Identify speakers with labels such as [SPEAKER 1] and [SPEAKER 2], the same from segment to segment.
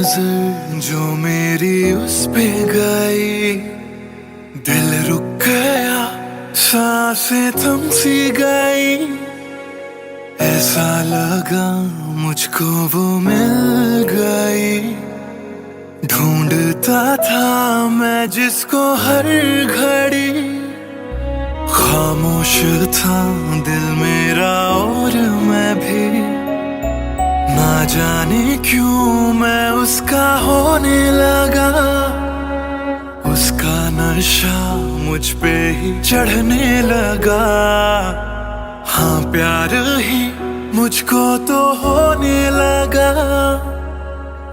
[SPEAKER 1] नजर जो मेरी उस पे गई, दिल रुक गया, सांसें थम सी गई। ऐसा लगा मुझको वो मिल गई। ढूंढता था मैं जिसको हर घड़ी, खामोश था दिल मेरा और मैं भी। ना जाने क्यों मैं उसका होने लगा, उसका नशा मुझ पे ही चढ़ने लगा। हाँ प्यार ही मुझको तो होने लगा।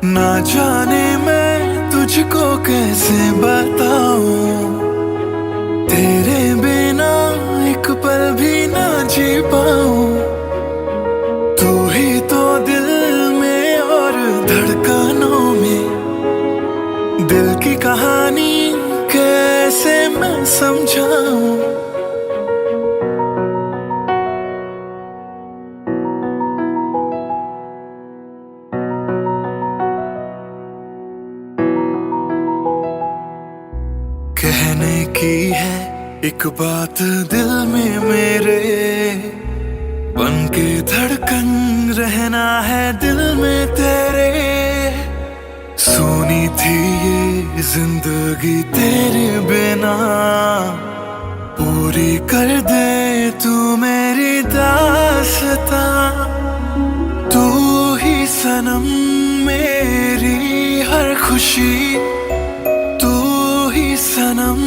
[SPEAKER 1] ना जाने मैं तुझको कैसे बताऊं, तेरे बिना एक पल भी ना जी पाऊं। तू ही तो दिल में और धड़कनों में, दिल की कहानी कैसे मैं समझाऊं। कहने की है एक बात दिल में मेरे, बन के धड़कन रहना है दिल में तेरे। सुनी थी ये जिंदगी तेरे बिना, पूरी कर दे तू मेरी दास्तां। तू ही सनम मेरी हर खुशी, तू ही सनम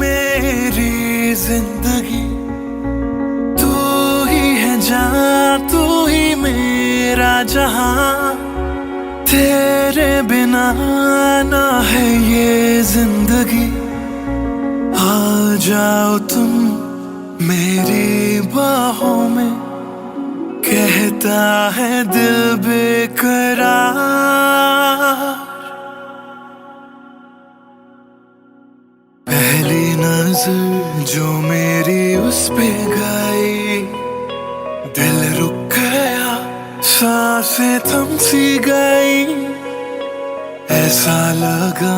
[SPEAKER 1] मेरी जिंदगी। तू ही है जान, तू ही मेरा जहां। तेरे बिना ना है ये जिंदगी। आ जाओ तुम मेरी बाहों में, कहता है दिल बेकरार। पहली नजर जो मेरी उस पे गई, दिल रुक गया, सांसें थम सी गई। ऐसा लगा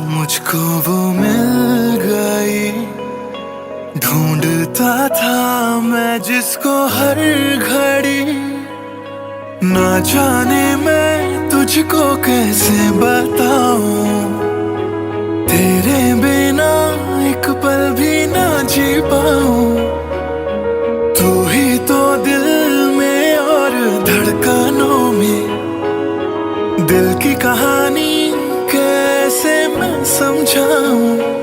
[SPEAKER 1] मुझको वो मिल गई। ढूंढता था मैं जिसको हर घड़ी, ना जाने मैं तुझको कैसे बताऊं। तेरे बिना एक पल भी ना जी पाऊं। तू ही तो दिल में और धड़कनों में, दिल की कहानी कैसे मैं समझाऊं।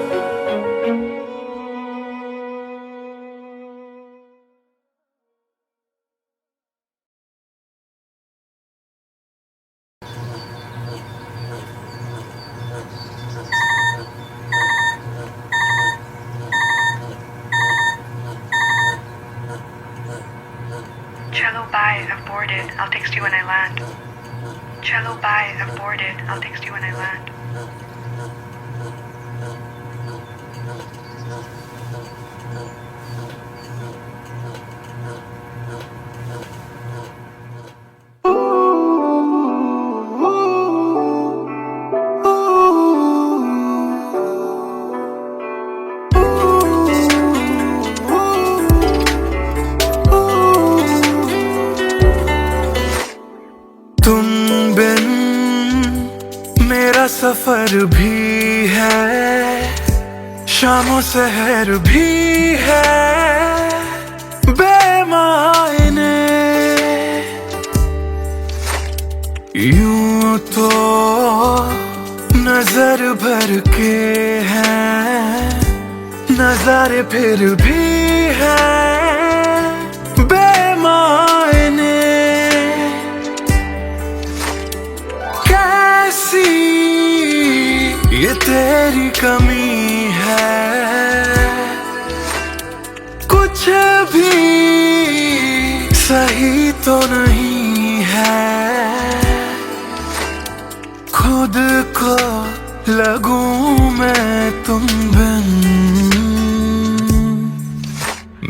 [SPEAKER 2] Cello bye, I've boarded. I'll text you when I land. Cello bye, I've boarded. I'll text you when I land.
[SPEAKER 1] तुम बिन मेरा सफर भी है, शामों सहर भी है बेमायने। यूं तो नजर भर के हैं, नजारे फिर भी हैं बेमायने। कैसी ये तेरी कमी है, कुछ भी सही तो नहीं है। खुद को लगूं मैं तुम बिन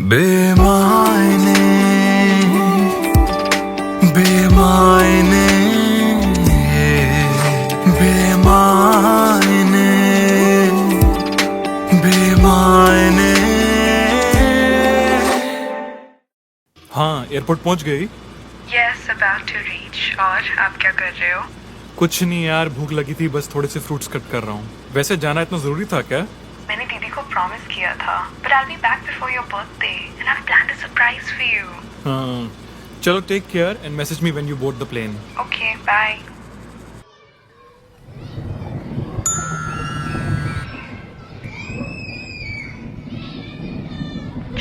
[SPEAKER 1] बेमायने, बेमायने एयरपोर्ट पहुंच गई?
[SPEAKER 2] Yes, about to reach. और आप क्या कर रहे हो?
[SPEAKER 1] कुछ नहीं यार, भूख लगी थी, बस थोड़े से फ्रूट्स कट कर रहा हूँ। वैसे जाना इतना जरूरी था क्या?
[SPEAKER 2] मैंने दीदी को प्रॉमिस किया था, but I'll be back before your birthday and I've planned a surprise for you.
[SPEAKER 1] हाँ, चलो take care and message me when you board the plane.
[SPEAKER 2] Okay, bye.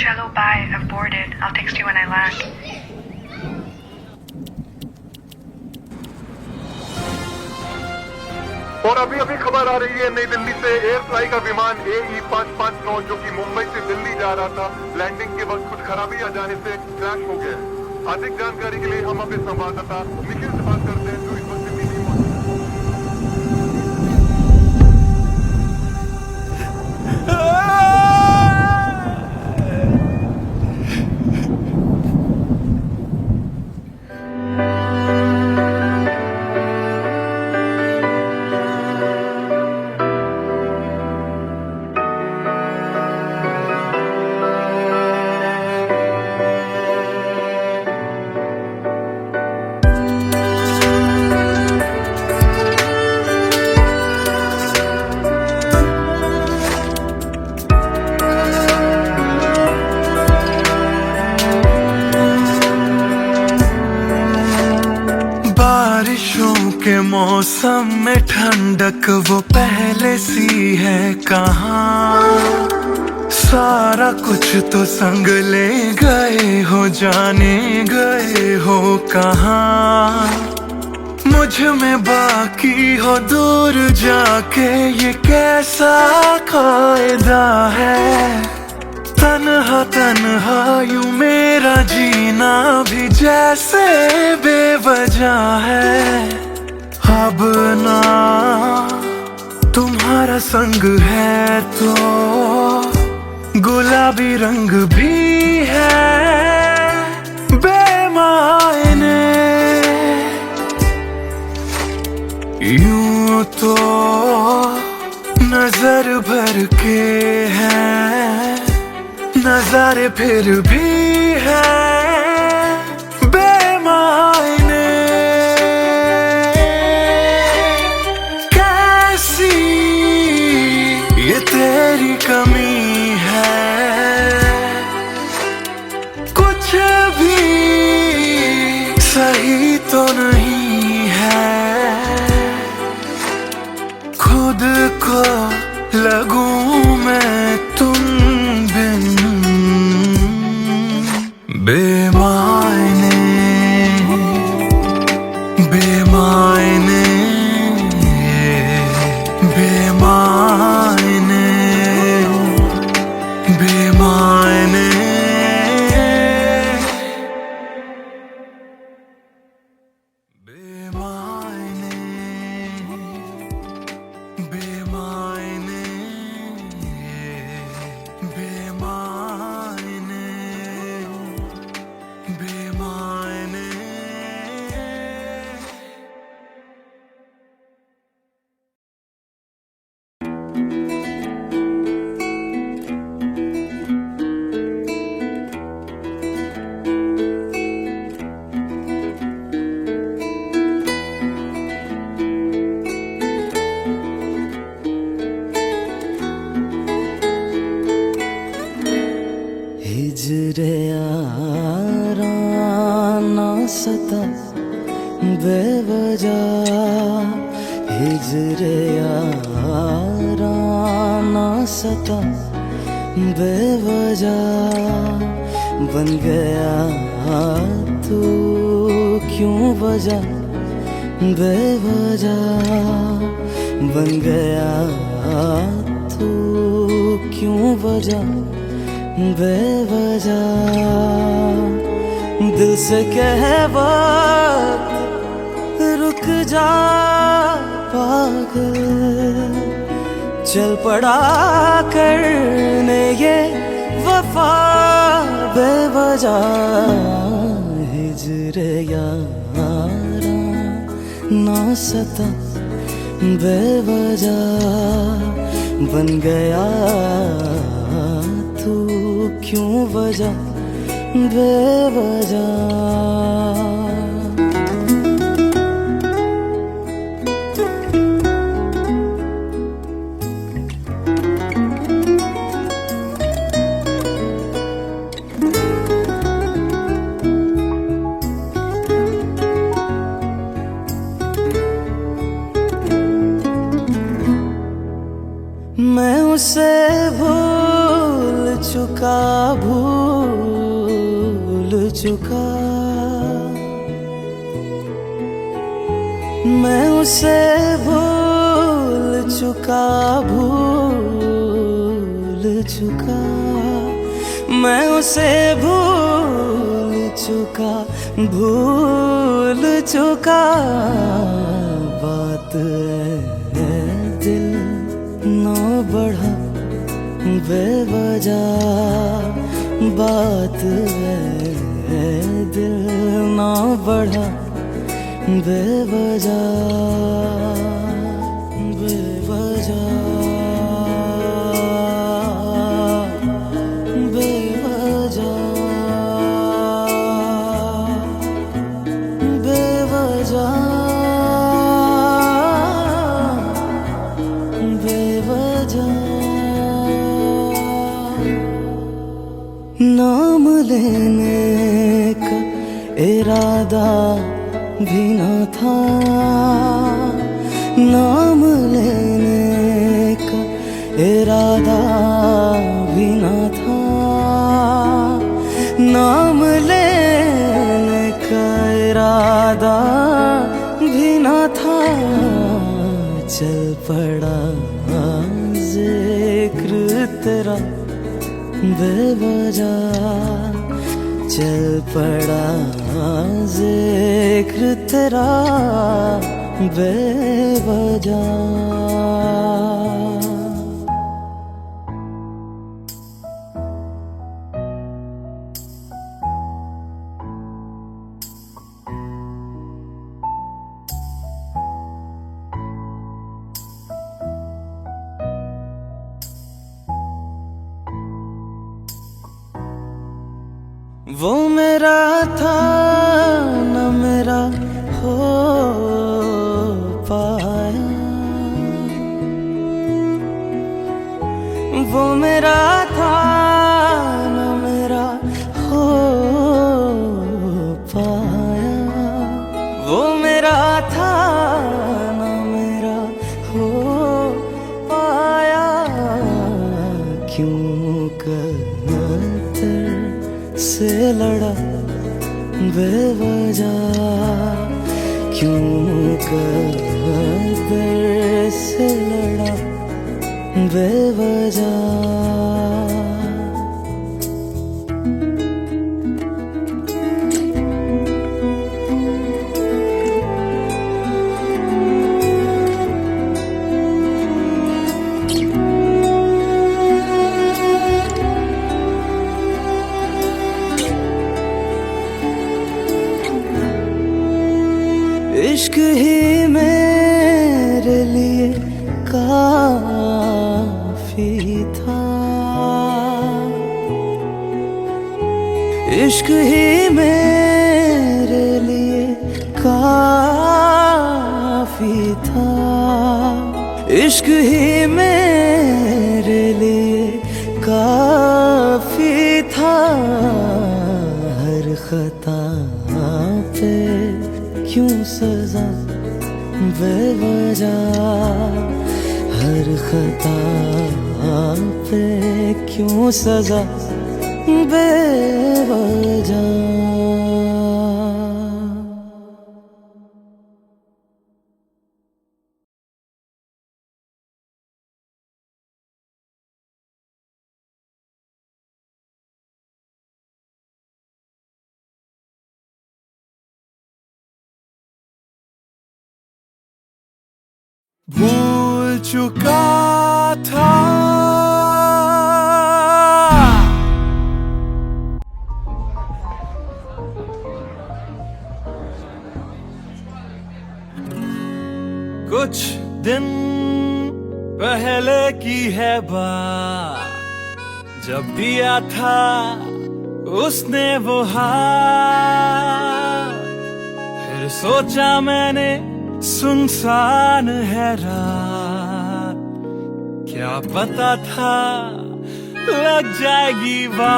[SPEAKER 2] Chalo, bye. I've boarded. I'll text you when I land.
[SPEAKER 3] और अभी अभी खबर आ रही है नई दिल्ली से एयर फ्लाई का विमान AE 559 जो कि मुंबई से दिल्ली जा रहा था, लैंडिंग के वक्त कुछ खराबी आ जाने से क्रैश हो गया। अधिक जानकारी के लिए हम अपने संवाददाता निखिल से बात करते हैं जो इस वक्त दिल्ली में मौजूद
[SPEAKER 1] बारिशों के मौसम में ठंडक वो पहले सी है कहाँ। सारा कुछ तो संग ले गए हो, जाने गए हो कहाँ। मुझ में बाकी हो दूर जाके, ये कैसा कायदा है। तन्हा तन्हा यूं मेरा जीना भी जैसे बेवजह है। अब ना तुम्हारा संग है तो गुलाबी रंग भी है बेमायने। यूं तो नजर भर के है, नजारे फिर भी है बेमायने। कैसी ये तेरी कमी है, कुछ भी सही तो नहीं है। खुद को लगूं मैं तुम बिन बेमायने, बेमायने, बेमायने, बेमायने। बेमायने, बेमायने, बेमायने, बेमायने।
[SPEAKER 4] हिजरे याराना सता बेवजह, हिजरे याराना सता बेवजह। बन गया तू क्यों वजह, बेवजह। बन गया तू क्यों वजह, बेवजह। दिल से कह वक्त रुक जा पागल, चल पड़ा करने ये वफा बेवजह। हिजरे यारा ना सता बेवजह। बन गया तू क्यों वजह, बेवजह। मैं उसे भूल चुका, भूल चुका। मैं उसे भूल चुका, भूल चुका। मैं उसे भूल चुका, भूल चुका। बात है दिल ना बढ़ा बेवजह। बात है दिल ना बढ़ा बेवजह, बेवजह, बेवजह, बेवजह, बेवजह। नाम लेने का इरादा भी न था, नाम लेने का इरादा भी न था। नाम लेने का इरादा भी न था। चल पड़ा जिक्र तेरा बेवजह। चल पड़ा जिक्र तेरा बेवजह। वो मेरा था न मेरा हो पाया। वो मेरा था न मेरा हो पाया। वो मेरा था न मेरा हो पाया। क्यों कर से लड़ा बेवजह। क्यों कर से लड़ा बेवजह। इश्क ही मेरे लिए काफी था। इश्क ही मेरे लिए काफी था। इश्क ही मेरे लिए काफी था। हर खता पे क्यों सजा बेवजह। हर खता पे क्यों सजा बेवजह।
[SPEAKER 1] भूल चुका था कुछ दिन पहले की है बात, जब दिया था
[SPEAKER 4] उसने वो हाथ, फिर सोचा मैंने सुनसान है रात, क्या पता था लग जाएगी बात।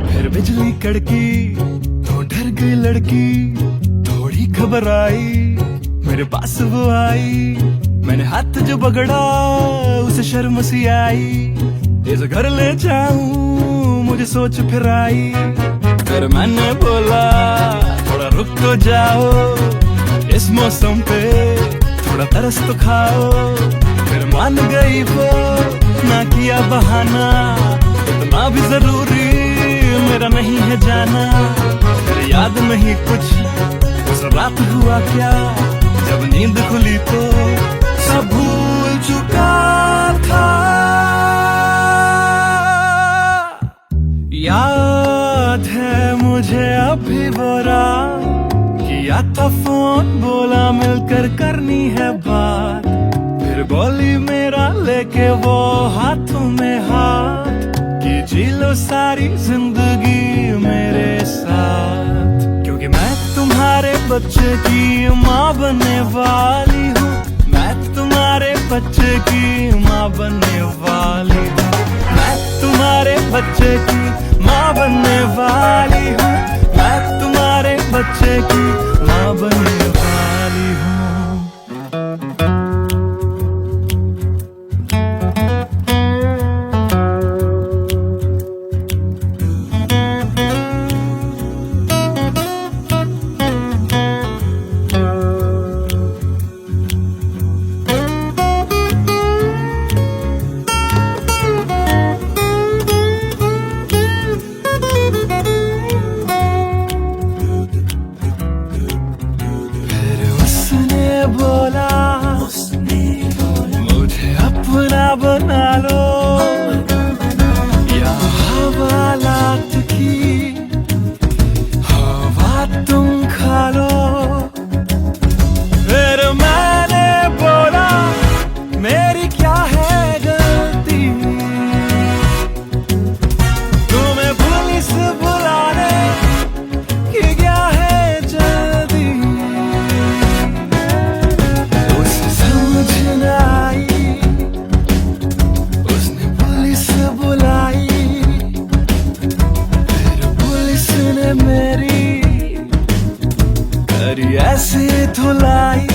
[SPEAKER 4] फिर बिजली कड़की तो डर गई लड़की, थोड़ी घबराई मेरे पास वो आई, मैंने हाथ जो पकड़ा उसे शर्म सी आई, इस घर ले जाऊं मुझे सोच फिर आई। फिर मैंने बोला थोड़ा रुक तो जाओ, इस मौसम पे थोड़ा तरस तो खाओ। फिर मान गई वो, ना किया बहाना, इतना भी जरूरी मेरा नहीं है जाना। फिर याद नहीं कुछ उस रात हुआ क्या, जब नींद खुली तो सब भूल चुका था। याद है मुझे अभी वो रात, किया था फोन बोला मिलकर करनी है बात, फिर बोली मेरा लेके वो हाथों में हाथ, कि जी लो सारी जिंदगी मेरे साथ। क्योंकि मैं तुम्हारे बच्चे की माँ बनने वाली हूँ, मैं तुम्हारे बच्चे की माँ बनने वाली हूँ, मैं तुम्हारे बच्चे की माँ बनने वाली हूँ, मैं तुम्हारे बच्चे की माँ बनने वाली हूँ। मुझे अपना बना लो, या हवालात की हवा तुम खा लो। फिर मैंने बोला मेरी क्या है गलती, तुम्हें पुलिस बुलाने की क्या है जल्दी। उसने पुलिस बुलाई, फिर पुलिस ने मेरी करी ऐसी धुलाई।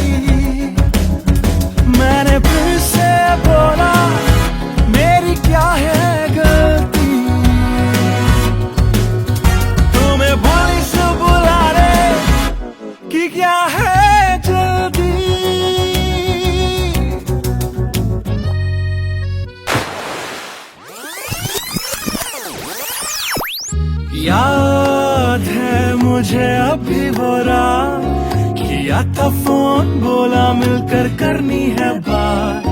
[SPEAKER 4] मैंने फिर से बोला मेरी क्या है गलती, तुम्हें पुलिस बुलाने की क्या है जल्दी। याद है मुझे अभी वो रात, किया था फोन बोला मिलकर करनी है बात,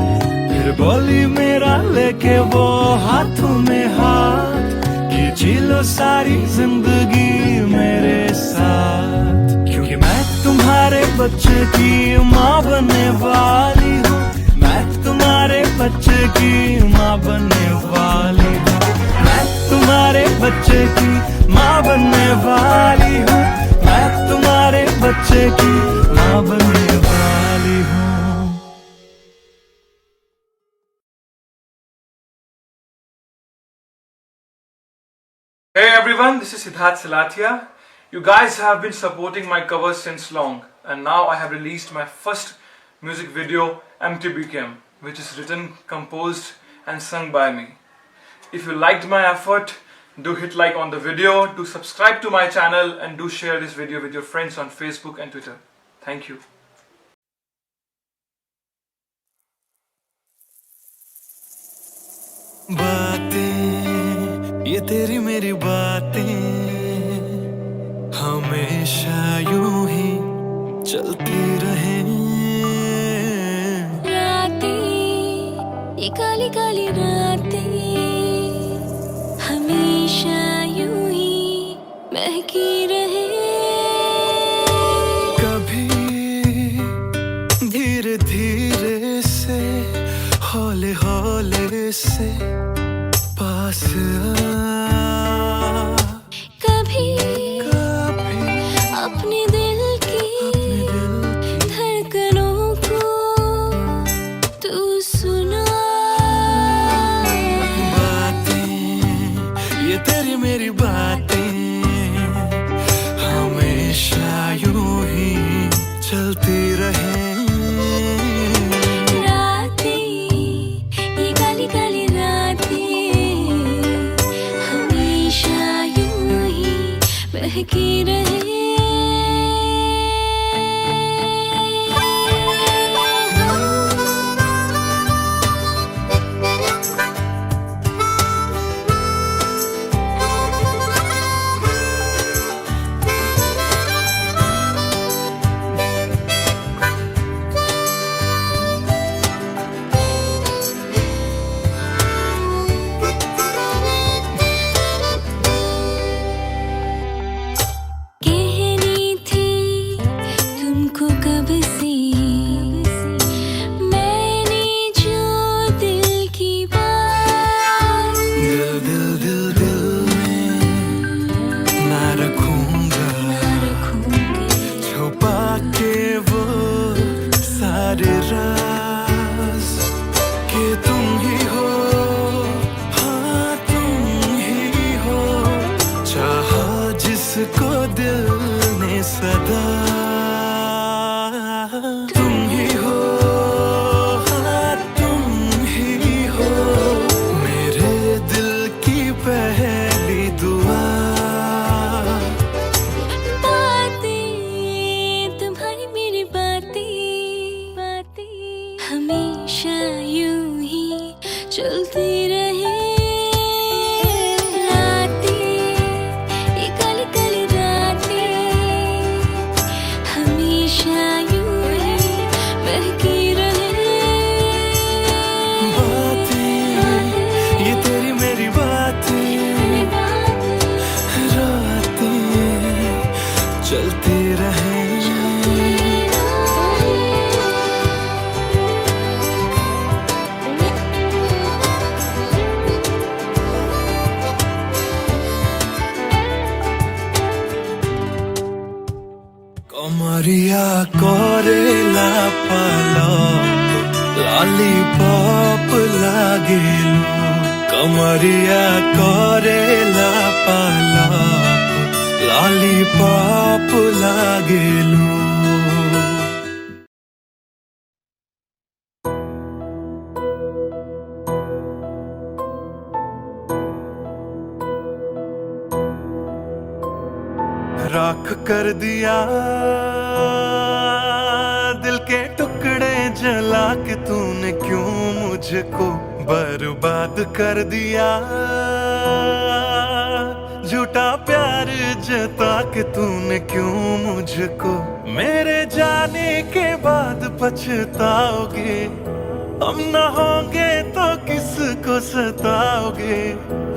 [SPEAKER 4] फिर बोली मेरा लेके वो हाथों में हाथ, कि जी लो सारी जिंदगी मेरे साथ। क्योंकि मैं तुम्हारे बच्चे की माँ बनने वाली हूँ, मैं तुम्हारे बच्चे की माँ बनने वाली हूँ, मैं तुम्हारे बच्चे की माँ बनने वाली हूँ, मैं तुम्हारे बच्चे की माँ बनने वाली हूँ।
[SPEAKER 1] Hey everyone, this is Siddharth Salatia. You guys have been supporting my covers since long, and now I have released my first music video, MTBKM, which is written, composed and sung by me. If you liked my effort, do hit like on the video, do subscribe to my channel, and do share this video with your friends on Facebook and Twitter. Thank you.
[SPEAKER 4] बातें ये तेरी मेरी बातें हमेशा यूं ही चलती रहे।
[SPEAKER 5] रातें ये काली काली रातें हमेशा यूं ही महकी रहे।
[SPEAKER 4] कभी धीरे धीरे से हौले हौले से
[SPEAKER 5] कभी
[SPEAKER 4] कभी
[SPEAKER 5] अपने दिल की धड़कनों को तू सुना।
[SPEAKER 4] बातें, ये तेरी मेरी बातें हमेशा यूं ही चलती रहे।
[SPEAKER 5] रातें, ये काली काली रातें हमेशा यूं ही बहकी रहे। कहनी थी तुमको कब से मैंने जो दिल की बात।
[SPEAKER 4] दिल दिल दिल दिल में ना रखूंगा, छुपा के वो सारे राज कि तुम ही हो, हाँ तुम ही हो, चाहा जिसको दिल ने सदा। तुम ही हो, हाँ तुम ही हो, मेरे दिल की पहली दुआ।
[SPEAKER 5] बातें, तुम्हारी मेरी बातें हमेशा यूं ही चलती रहे। रातें, ये काली काली रातें हमेशा यूं ही बहकी रहे।
[SPEAKER 4] बातें, ये तेरी मेरी बातें रातें चलती रहे। कमरिया कोरेला पालप लॉलीपॉप लागेलू। कमरिया कोरेला पालप लॉलीपॉप लागेलू। राख कर दिया दिल के टुकड़े जला के तूने क्यों मुझको बर्बाद कर दिया। झूठा प्यार जता के तूने क्यों मुझको, मेरे जाने के बाद पछताओगे। हम न होंगे तो किसको सताओगे,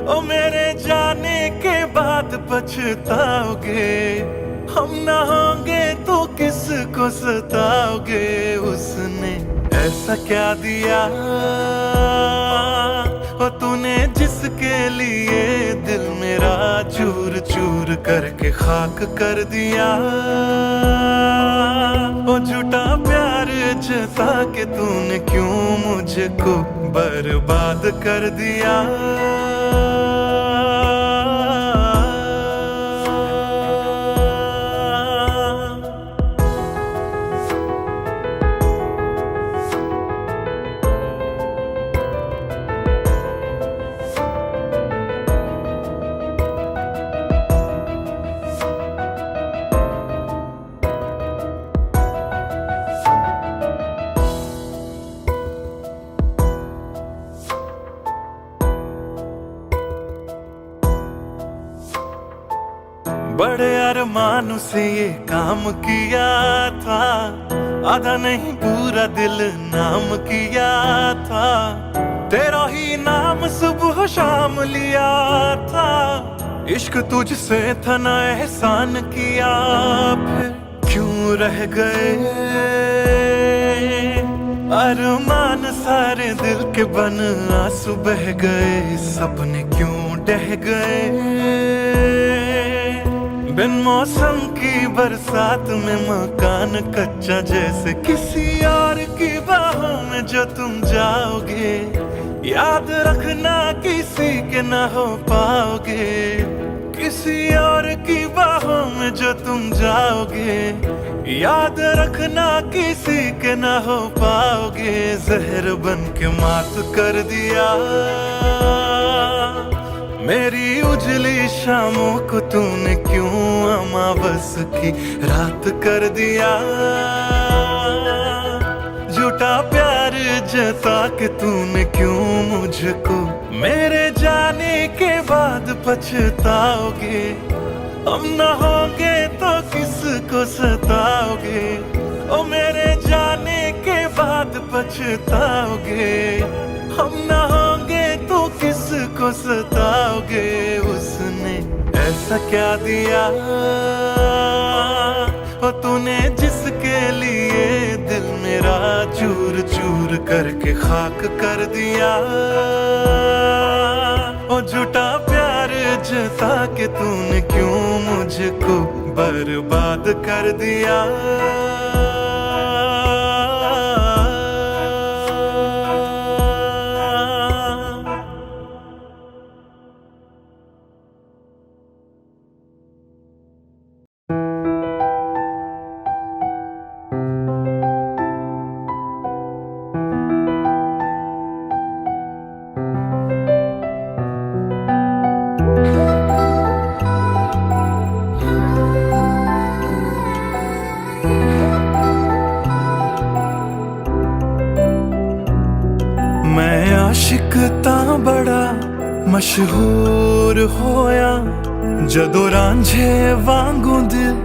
[SPEAKER 4] ओ मेरे जाने के बाद पछताओगे। हम न होंगे तो किसको सताओगे। उसने ऐसा क्या दिया ओ तूने जिसके लिए दिल मेरा चूर चूर करके खाक कर दिया। ओ झूठा प्यार जता के तूने क्यों मुझको बर्बाद कर दिया। बड़े अरमानों से ये काम किया था, आधा नहीं पूरा दिल नाम किया था। तेरा ही नाम सुबह शाम लिया था, इश्क तुझसे था ना एहसान किया। फिर क्यों रह गए अरमान सारे दिल के बन, आंसू बह गए सपने क्यों ढह गए। बिन मौसम की बरसात में मकान कच्चा, जैसे किसी और की बाहों में जो तुम जाओगे। याद रखना किसी के ना हो पाओगे, किसी और की बाहों में जो तुम जाओगे। याद रखना किसी के ना हो पाओगे। जहर बन के मात कर दिया मेरी उजली शामों को तूने, क्यों अमावस की रात कर दिया। झूठा प्यार जता के तूने क्यों मुझको, मेरे जाने के बाद पछताओगे। हम न होंगे तो किसको सताओगे, ओ मेरे जाने के बाद पछताओगे। हम न होंगे तो किसको सताओगे। उसने ऐसा क्या दिया ओ तूने, जिसके लिए दिल मेरा चूर चूर करके खाक कर दिया। ओ झूठा प्यार जता के तूने क्यों मुझको बर्बाद कर दिया। मैं आशिक तां बड़ा मशहूर होया, जदों रांझे वांगू दिल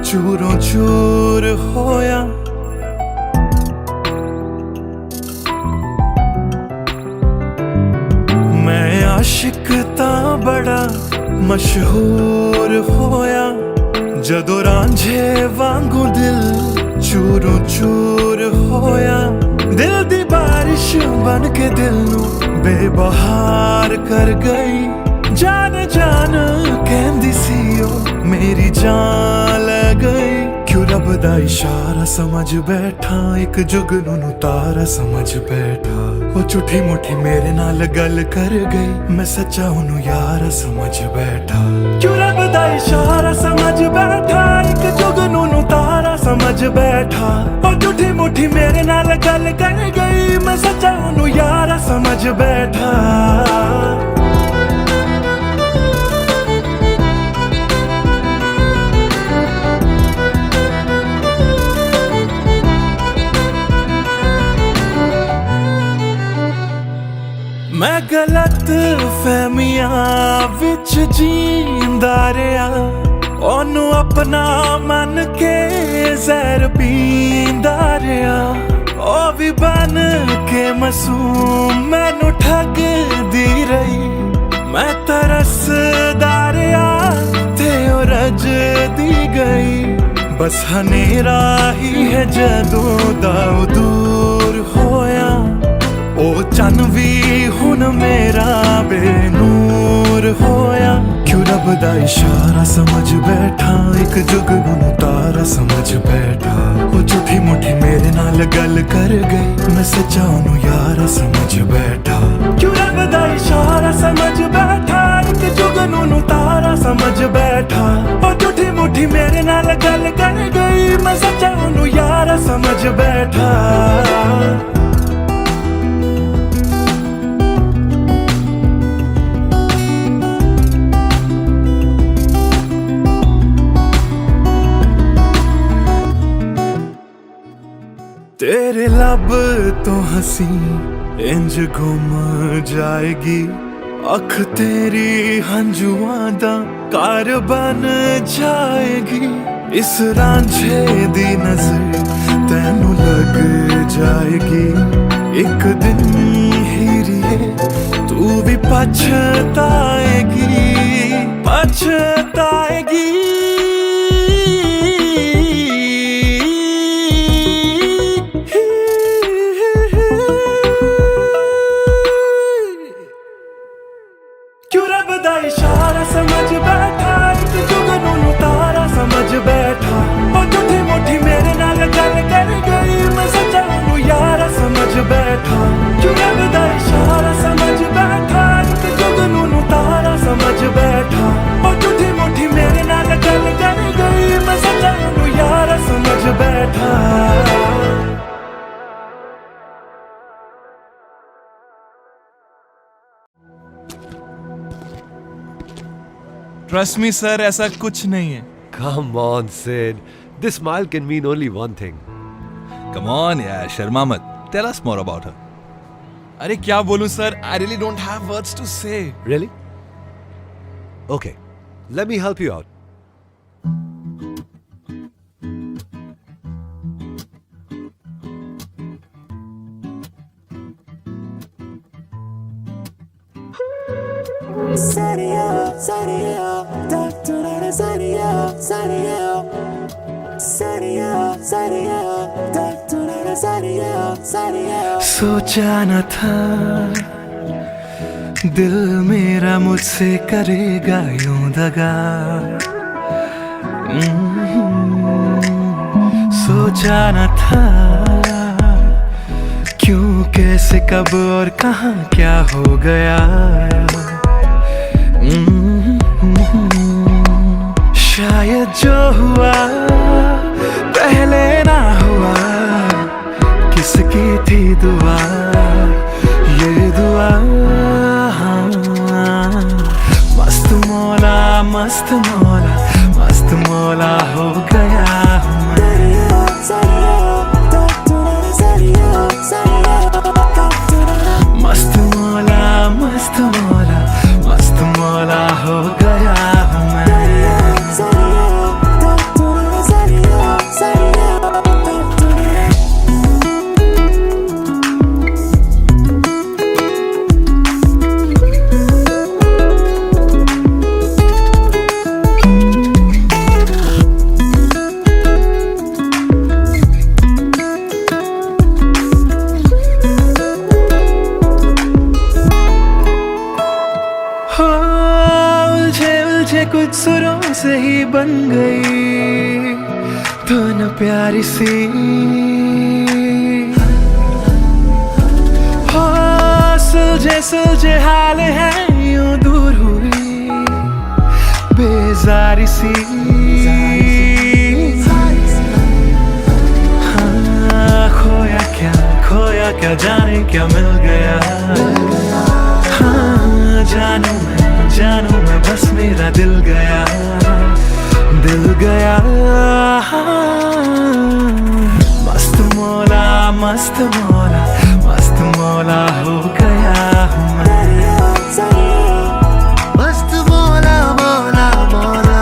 [SPEAKER 4] चूरों चूर होया। मैं आशिक तां बड़ा मशहूर होया, जदों रांझे वांगू दिल चूरों चूर होया। दिल दी बारिश बन के दिल नू बेबहार कर गई। जान जान कहंदी सी ओ मेरी जान ले गई। क्यों रब दा इशारा समझ बैठा, एक जुगनू तारा समझ बैठा। वो झूठी मुठी मेरे नाल गल कर गई, मैं सच्चा ओनू यारा समझ बैठा। क्यों रब दा इशारा समझ बैठा, एक जुगनू तारा समझ बैठा। वो झूठी मुठी मेरे नाल गल कर गई, मैं सच्चा ओनू यारा समझ बैठा। मैं गलत फहमियां विच जींदा रहा, ओनू अपना मन के जहर पींदा रहा। ओ भी बन के मासूम मैनू ठगदी रही। मैं तरसदा रहा ते ओ रजदी गई। बस हनेरा ही है जदों दा दूर होया। ओ चन भी हुन मेरा बेनूर होया। क्यों रब दा इशारा समझ बैठा, एक जुगनू तारा समझ बैठा। ओ झूठी मुठी मेरे नाल गल कर गई, मैं सच्चा ओनू यारा समझ बैठा। क्यों रब दा इशारा समझ बैठा, एक जुगनू तारा समझ बैठा। ओ झूठी मुठी मेरे नाल गल कर गई, मैं सच्चा ओनू यारा समझ बैठा। तेरे लब तो हंसी इंज गुम जाएगी, अख तेरी हंजुआं दा कार बन जाएगी। इस रांझे दी नजर तैनू लग जाएगी। एक दिन हीरिए तू भी पछताएगी, पछताएगी। ट्रस्ट मी सर, ऐसा कुछ नहीं है।
[SPEAKER 6] Come on, Sid. This smile can mean only one thing.
[SPEAKER 4] Come on यार, शर्मा मत। Tell us more about her. अरे क्या बोलूं sir, I really don't have words to say.
[SPEAKER 6] Really? Okay, let me help you out.
[SPEAKER 4] सोचा न था दिल मेरा मुझसे करेगा यूं दगा। सोचा न था क्यों, कैसे, कब और कहां क्या हो गया। शायद जो हुआ पहले ना हुआ, किसकी थी दुआ, ये दुआ। मस्त मौला, मस्त मौला, मस्त मौला हो गया हूँ मैं। मस्त मौला, मस्त मौला, मस्त मौला हो गया हूँ मैं। कुछ सुरों से ही बन गई तो न प्यारी सी, हो सुलझे सुलझे हाल है यूं दूर हुई बेजारी सी। हाँ, खोया क्या जाने क्या मिल गया। हाँ, जानू मैं बस मेरा दिल गया। मस्त मौला, मस्त मौला, मस्त मौला हो गया हूँ मैं। मस्त मौला, मौला मौला,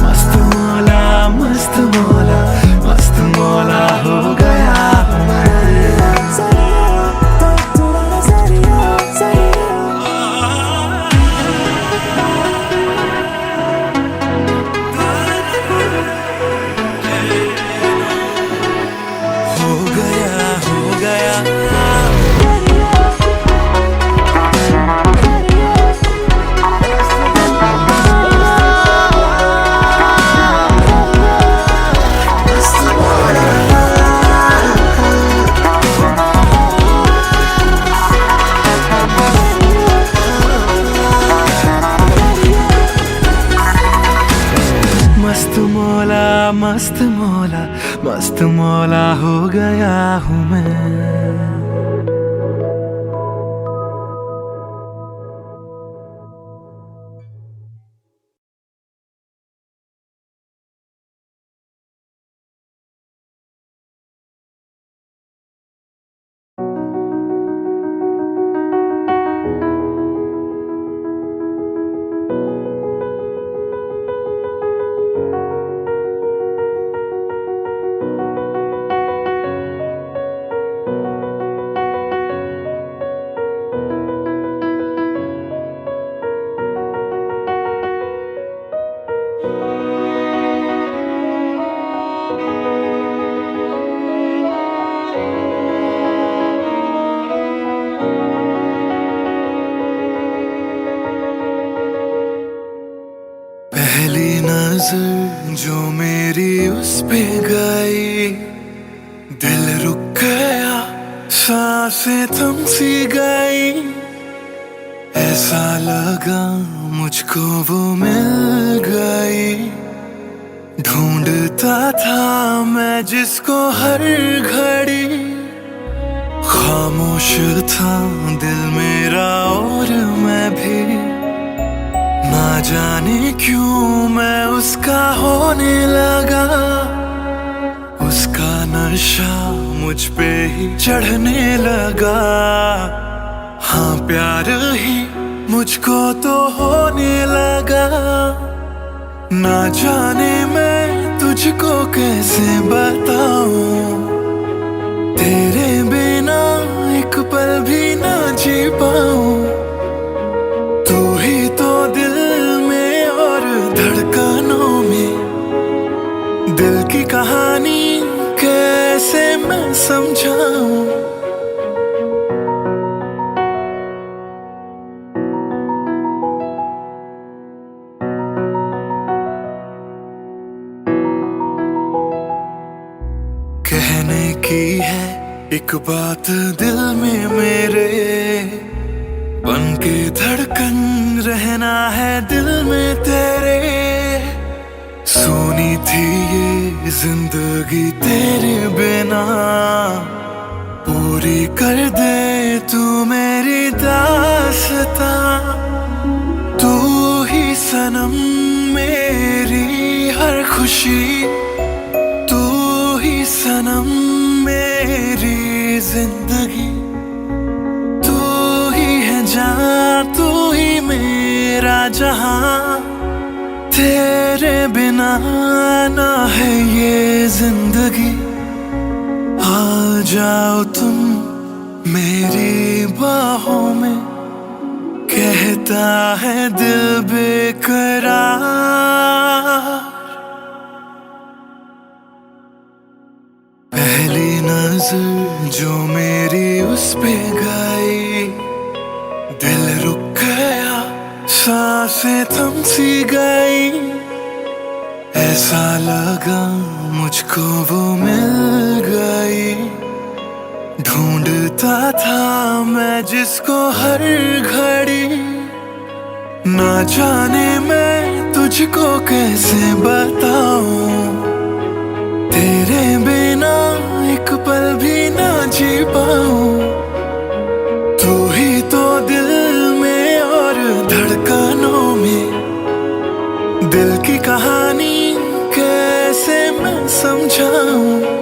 [SPEAKER 4] मस्त मौला, मस्त मौला, मस्त मौला हो गया हूँ मैं। मस्त मौला, मस्त मौला, मस्त मौला हो गया हूँ मैं। पहली नजर जो मेरी उस पे गई, दिल रुक गया, सांसें थम सी गई। ऐसा लगा मुझको वो मिल गई, ढूंढता था मैं जिसको हर घड़ी। खामोश था दिल मेरा और मैं भी, ना जाने क्यों मैं उसका होने लगा, उसका नशा मुझ पे ही चढ़ने लगा। हाँ प्यार ही मुझको तो होने लगा, ना जाने मैं तुझको कैसे बताऊं, तेरे बिना एक पल भी ना जी पाऊं। तू ही तो दिल में और धड़कनों में, दिल की कहानी कैसे मैं समझाऊं। कहने की है एक बात दिल में मेरे, बन के धड़कन रहना है दिल में तेरे। सुनी थी ये जिंदगी तेरे बिना, पूरी कर दे तू मेरी दास्तां। तू ही सनम मेरी हर खुशी, तू ही सनम मेरी जिंदगी। तू ही है जान, तू ही मेरा जहां, तेरे बिना ना है ये जिंदगी। आ जाओ तुम मेरी बाहों में, कहता है दिल बेकरार। पहली नजर जो मेरी उस पे गई, दिल रुक गया, सांसें थम सी गई। ऐसा लगा मुझको वो मिल गई, ढूंढता था मैं जिसको हर घड़ी। ना जाने मैं तुझको कैसे बताऊं, तेरे बिना एक पल भी ना जी पाऊं। तू ही तो दिल में और धड़कनों में, दिल की कहानी कैसे मैं समझाऊं।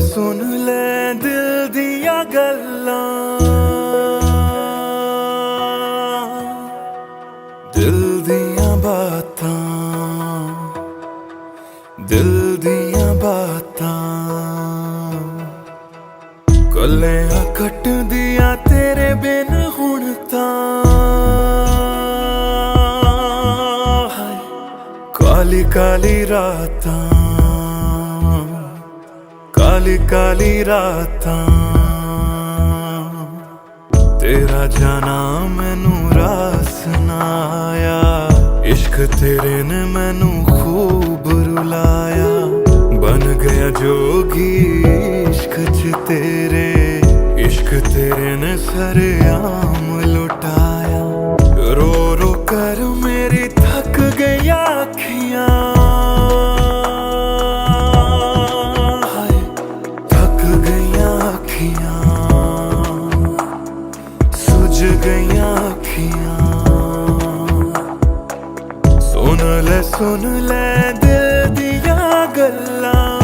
[SPEAKER 4] सुन ले दिल दिया गल्लां, दिल दिया बातां, दिल दिया बातां। कलियां कट दिया तेरे बिन हुण तां, काली काली रातां, काली काली रातां। तेरा जाना मैनू रास ना आया, इश्क तेरे ने मैनू खूब रुलाया। बन गया जोगी इश्क च तेरे, इश्क तेरे ने सरेआम लुटाया। रो रो कर मेरी थक गई अखियां, सुन ले दिल दिया गल्लां,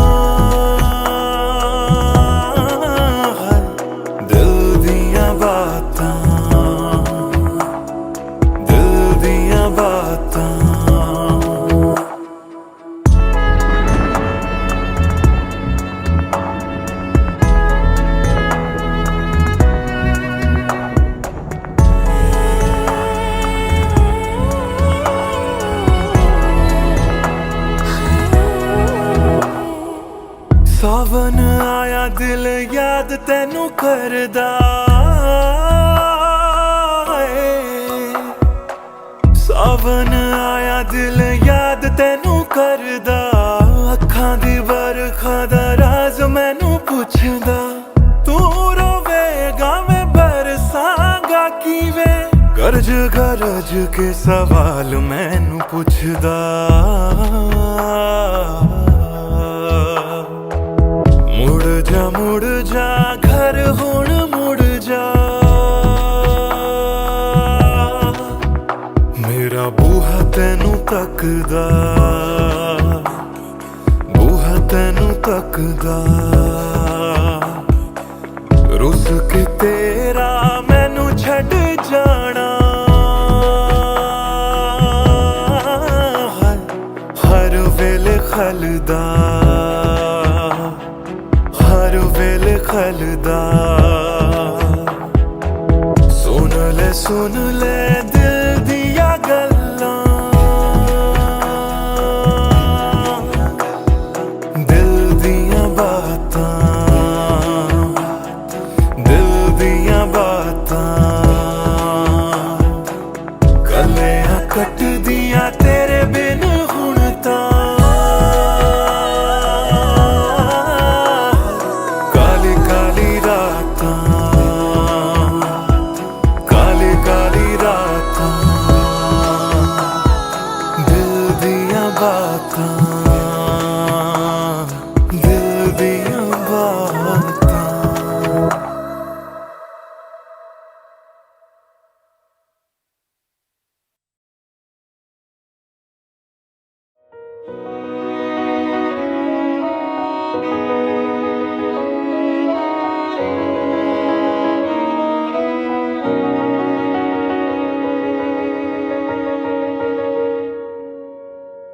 [SPEAKER 4] दिल दिया बातां, दिल दिया बातां। सावन आया दिल याद तैनू करदा, सावन आया दिल याद तेनू करदा, अखां दी बरखा दा राज मैनू पुछदा। तू रोवेगा मैं बरसांगा किवें, गरज गरज के सवाल मैनू पुछदा। मुड़ जा घर हुण मुड़ जा, मेरा बूहा तैनू तकदा, बूहा तैनू तकदा। रुस के तेरा मैनू छड़ जाना, हर वेले खलदा, हर वेले खलदा। सुन ले दिल दिया गल्लां, दिल दियां बातां, दिल दियां बातां। गल्लियां कट दियां तेरे बिन हुण तां, काली काली रातां, काली रातां। दिल दियां बातां, दिल दियां बातां।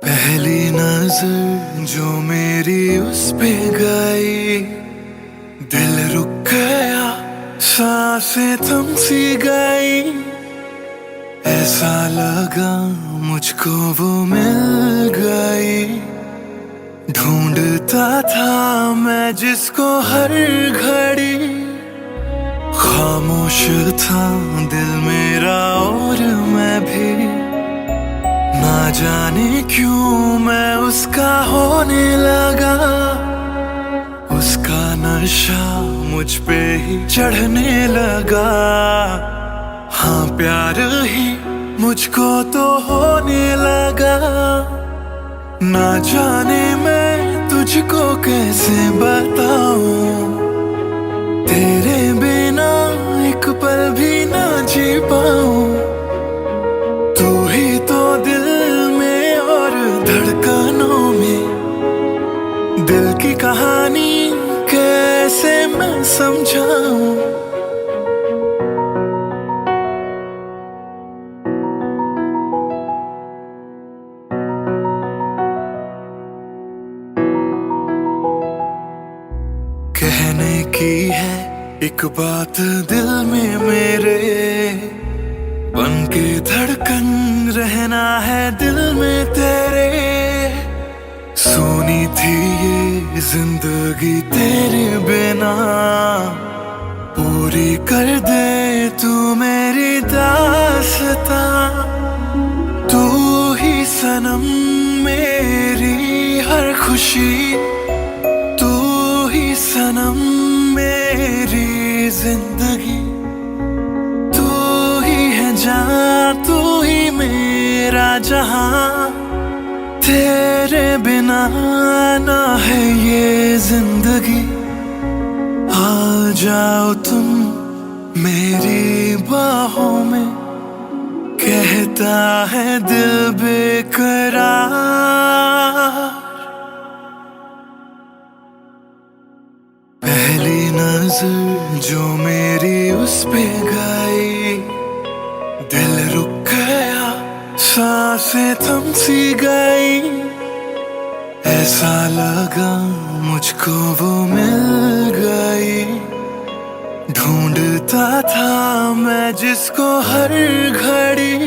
[SPEAKER 4] पहली नजर जो मेरी उस पे गई, दिल रुक गया, सांसें थम सी गई। ऐसा लगा मुझको वो मिल गई, ढूंढता था मैं जिसको हर घड़ी। खामोश था दिल मेरा और मैं भी, ना जाने क्यों मैं उसका होने लगा। उसका नशा मुझ पे ही चढ़ने लगा, हाँ प्यार ही मुझको तो होने लगा। ना जाने मैं तुझको कैसे बताऊं, तेरे बिना एक पल भी ना जी पाऊं। तू ही तो दिल में और धड़कनों में, दिल की कहानी कैसे मैं समझाऊं। कहने की है एक बात दिल में मेरे, बन के धड़कन रहना है दिल में तेरे। सोनी थी ये जिंदगी तेरे बिना, पूरी कर दे तू मेरी दास्तां। तू ही सनम मेरी हर खुशी, तू ही सनम मेरी जिंदगी। तू ही है जहां, तू ही मेरा जहां, तेरे बिना ना है ये जिंदगी। आ जाओ तुम मेरी बाहों में, कहता है दिल बेकरार। पहली नजर जो मेरी उस पे गई, दिल रुक गया, सांसें थम सी गई। ऐसा लगा मुझको वो मिल गई, ढूंढता था मैं जिसको हर घड़ी।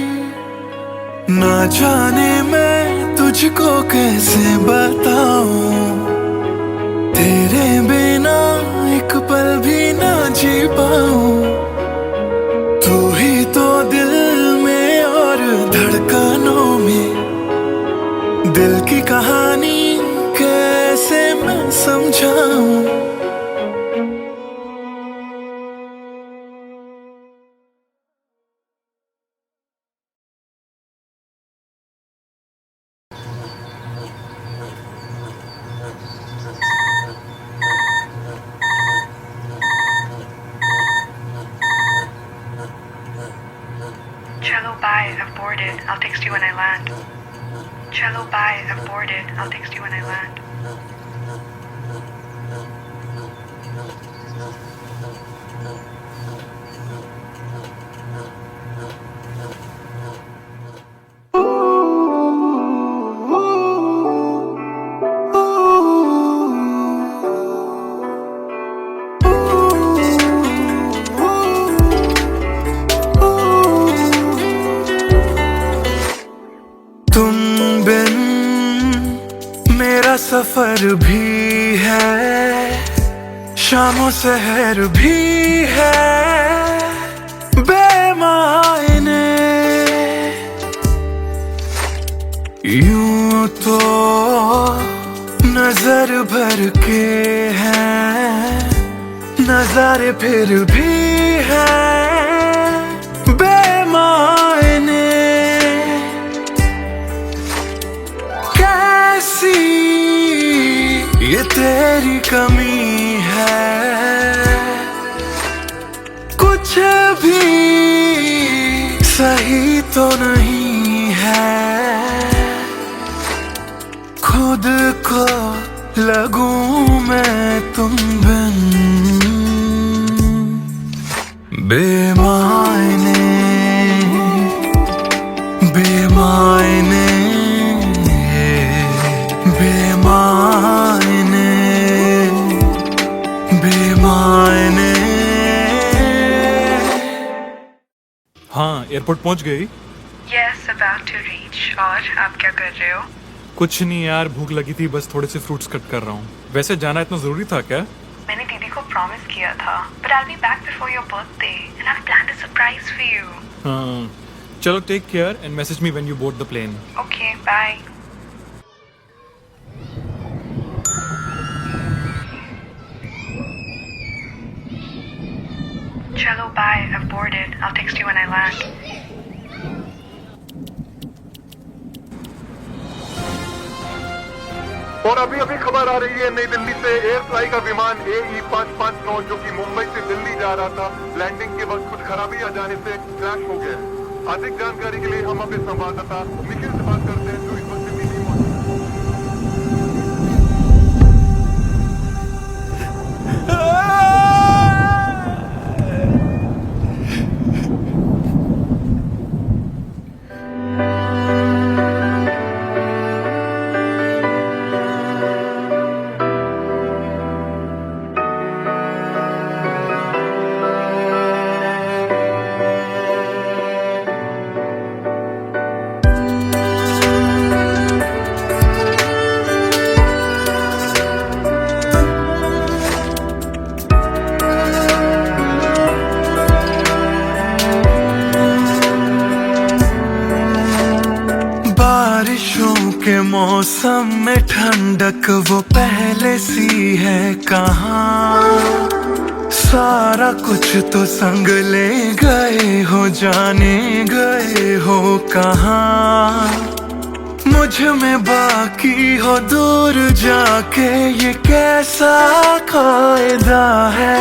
[SPEAKER 4] ना जाने मैं तुझको कैसे बताऊं, तेरे बिना एक पल भी ना जी पाऊं। तू ही तो दिल में और धड़का कहानी कैसे मैं समझाऊं।
[SPEAKER 2] Cello, bye. I've boarded. I'll text you when I land. Cello, bye. I've boarded. I'll text you when I land.
[SPEAKER 4] तुम बिन मेरा सफर भी है, शामों सहर भी है बेमायने। यूं तो नजर भर के हैं, नजारे फिर भी हैं बेमायने। कैसी ये तेरी कमी है, कुछ भी सही तो नहीं है। खुद को लगूं मैं तुम बिन बेमायने, बेमायने, बेमायने, बेमायने।
[SPEAKER 1] हाँ, एयरपोर्ट पहुंच गई।
[SPEAKER 2] Yes, about to reach. और आप क्या कर रहे हो?
[SPEAKER 1] कुछ नहीं यार, भूख लगी थी, बस थोड़े से फ्रूट्स कट कर रहा हूँ। वैसे जाना इतना जरूरी था क्या?
[SPEAKER 2] मैंने दीदी को प्रॉमिस किया था, but I'll be back before your birthday, and I've planned a surprise for you.
[SPEAKER 1] हाँ, चलो take care and message me when you board the plane.
[SPEAKER 2] Okay, bye. Cello, bye. I've boarded. I'll text you when I land.
[SPEAKER 3] और अभी अभी खबर आ रही है नई दिल्ली से, एयर फ्लाई का विमान AE 559 जो कि मुंबई से दिल्ली जा रहा था, लैंडिंग के वक्त कुछ खराबी आ जाने से क्रैश हो गया। अधिक जानकारी के लिए हम अपने संवाददाता निखिल से बात करते हैं जो इस वक्त दिल्ली में मौजूद
[SPEAKER 4] के मौसम में ठंडक वो पहले सी है कहाँ। सारा कुछ तो संग ले गए हो, जाने गए हो कहाँ। मुझ में बाकी हो दूर जाके, ये कैसा कायदा है।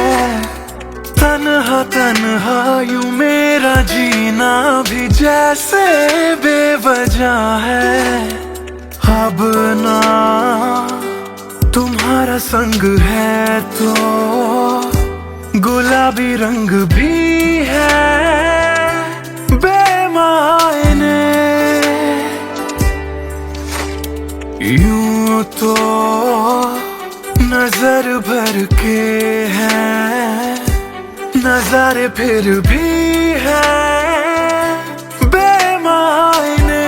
[SPEAKER 4] तन्हा तन्हा यूं मेरा जीना भी जैसे बेवजह है। अब ना तुम्हारा संग है तो गुलाबी रंग भी है बेमायने। यूं तो नजर भर के हैं, नजारे फिर भी हैं बेमायने।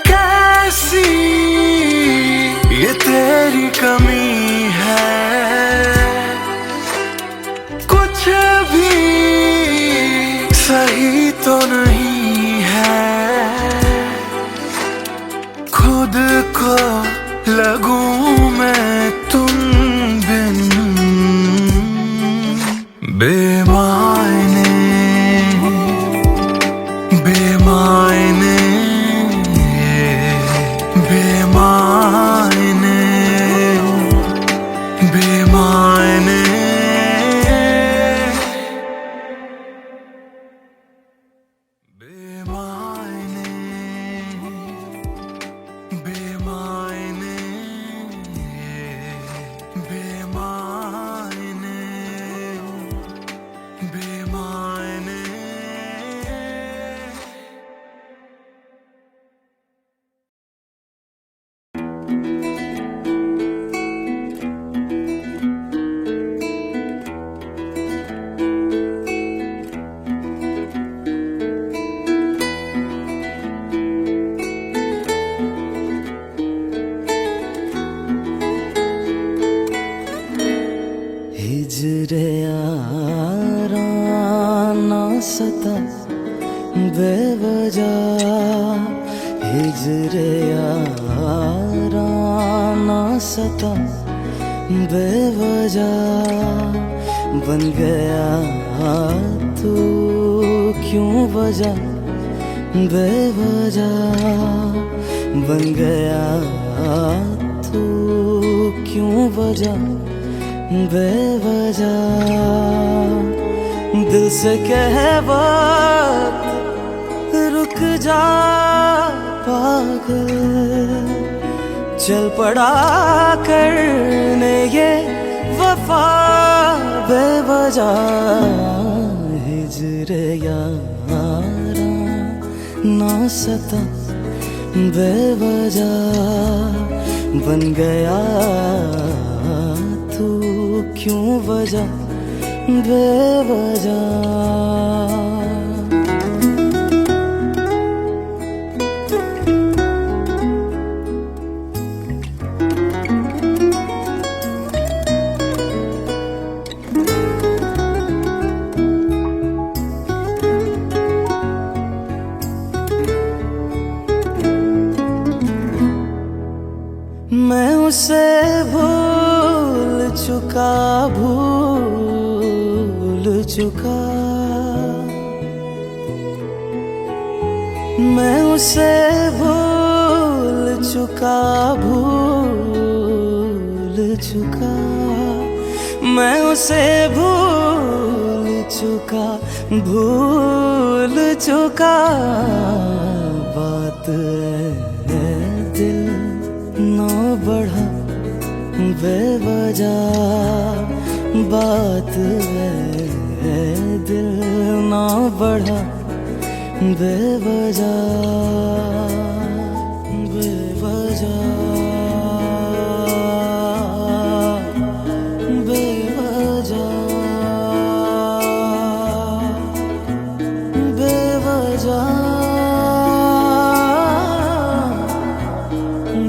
[SPEAKER 4] कैसी ये तेरी कमी है, कुछ भी सही तो नहीं है। खुद को लगूं मैं तुम बिन बेमायने बेमायने बेमायने बेमायने बेमायने बेमायने बेमायने बेमायने
[SPEAKER 7] हिजरे याराना सता बेवजह हिजरे याराना सता बेवजह बन गया तू क्यों वजह बेवजह बन गया तू क्यों वजह बेवजह दिल से कह वक्त रुक जा पागल चल पड़ा करने ये वफा बेवजह हिजरे यारा ना सता बेवजह बन गया तू क्यों वजह बेवजह मैं उसे भूल चुका मैं उसे भूल चुका मैं उसे भूल चुका बात है दिल ना बढ़ा बेवजह बात है दिल ना बढ़ा बेवजह बेवजह बेवजह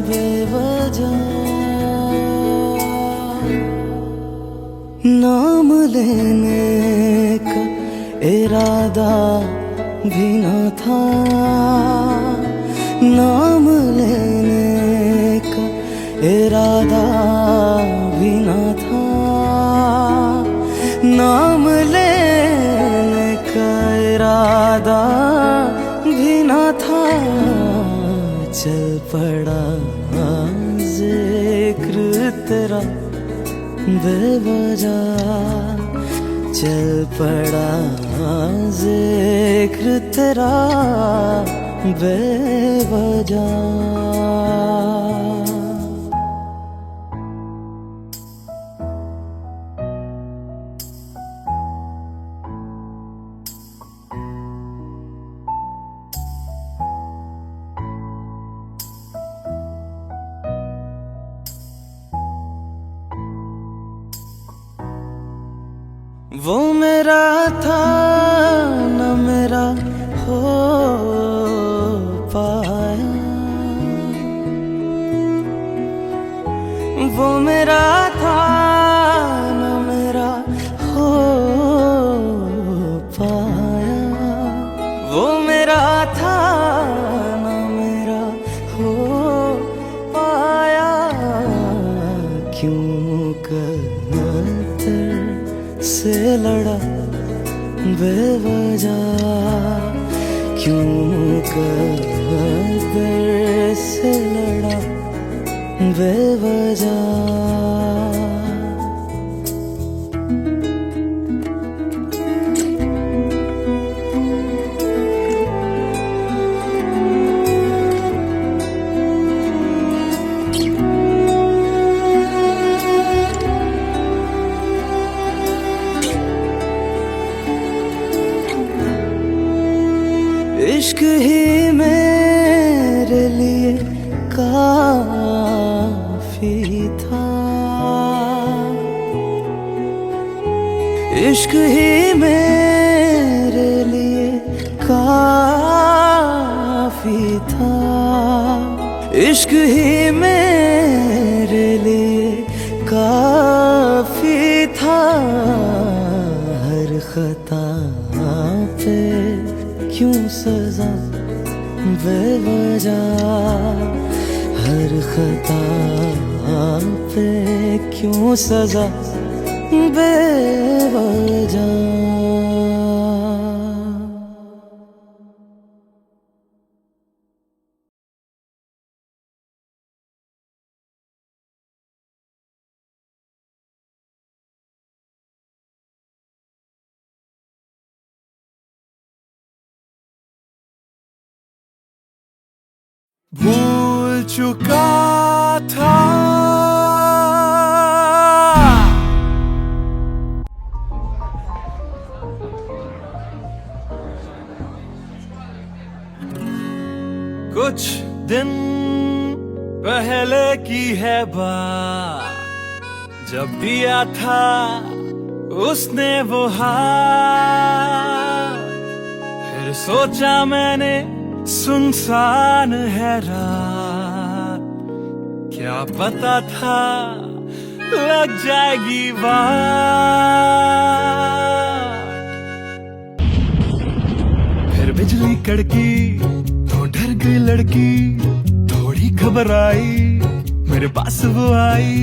[SPEAKER 7] बेवजह नाम लेने का इरादा भी न था नाम लेने का इरादा भी न था नाम लेने का इरादा भी न था चल पड़ा जिक्र तेरा बेवजह चल पड़ा जिक्र तेरा बेवजह वो मेरा था न मेरा हो पाया वो मेरा था न मेरा हो पाया वो मेरा था न मेरा हो क्यों कदर से लड़ा बेवजह, क्यों कदर से लड़ा बेवजह। इश्क ही मेरे लिए काफी था, इश्क ही मेरे लिए काफी था, इश्क ही मेरे लिए काफी था। हर खता पे क्यों सजा बेवजह, हर खता पे क्यों सजा बेवजह।
[SPEAKER 4] भूल चुका था कुछ दिन पहले की है बात, जब दिया था उसने वो हाथ। फिर सोचा मैंने सुनसान है रात, क्या पता था लग जाएगी बात। फिर बिजली कड़की तो डर गई लड़की, थोड़ी घबराई मेरे पास वो आई।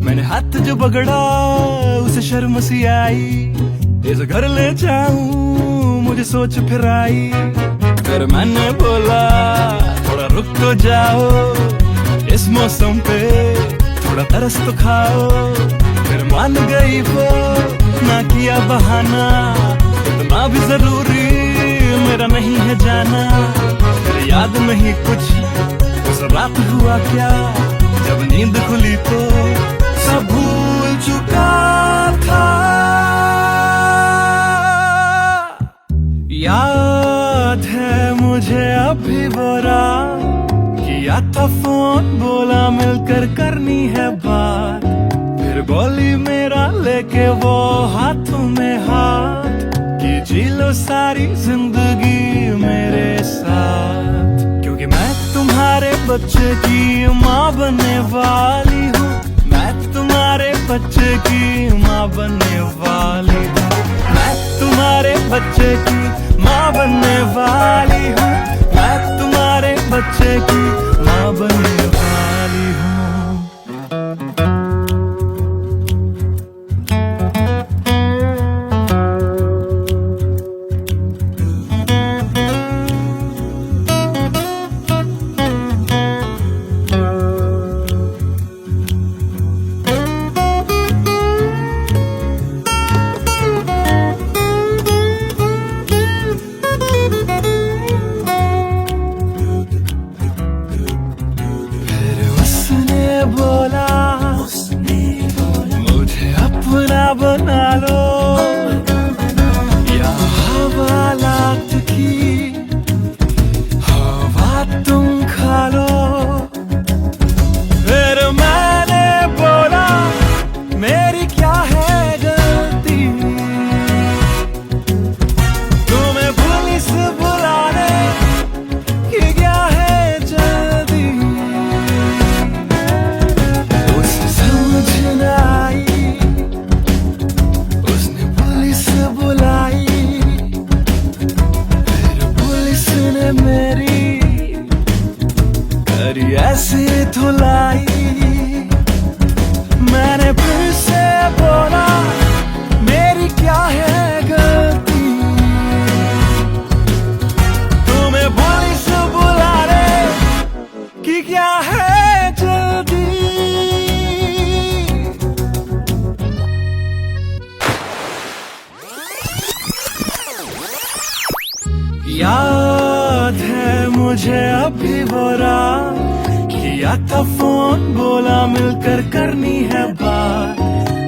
[SPEAKER 4] मैंने हाथ जो पकड़ा उसे शर्म सी आई, इस घर ले जाऊं मुझे सोच फिर आई। फिर मैंने बोला थोड़ा रुक तो जाओ, इस मौसम पे थोड़ा तरस तो खाओ। फिर मान गई वो, ना किया बहाना, इतना भी जरूरी मेरा नहीं है जाना। फिर याद नहीं कुछ उस रात हुआ क्या, जब नींद खुली तो सब भूल चुका था। याद है मुझे अभी वो रात, किया था फोन बोला मिलकर करनी है बात। फिर बोली मेरा लेके वो हाथों में हाथ, कि जी लो सारी जिंदगी मेरे साथ। क्योंकि मैं तुम्हारे बच्चे की माँ बनने वाली हूँ, मैं तुम्हारे बच्चे की माँ बनने वाली हूँ, मैं तुम्हारे बच्चे की माँ बनने वाली हूँ, मैं तुम्हारे बच्चे की माँ बनने वाली हूँ। बना लो या हवालात की हवा तुम खा लो। फिर मैंने बोला मेरी क्या है गलती, तुम्हें पुलिस बुलाने की क्या है जल्दी। उसे समझ न आई मेरी करी ऐसी धुलाई। क्या है जल्दी। याद है मुझे अभी वो रात, किया था फोन, बोला मिलकर करनी है बात,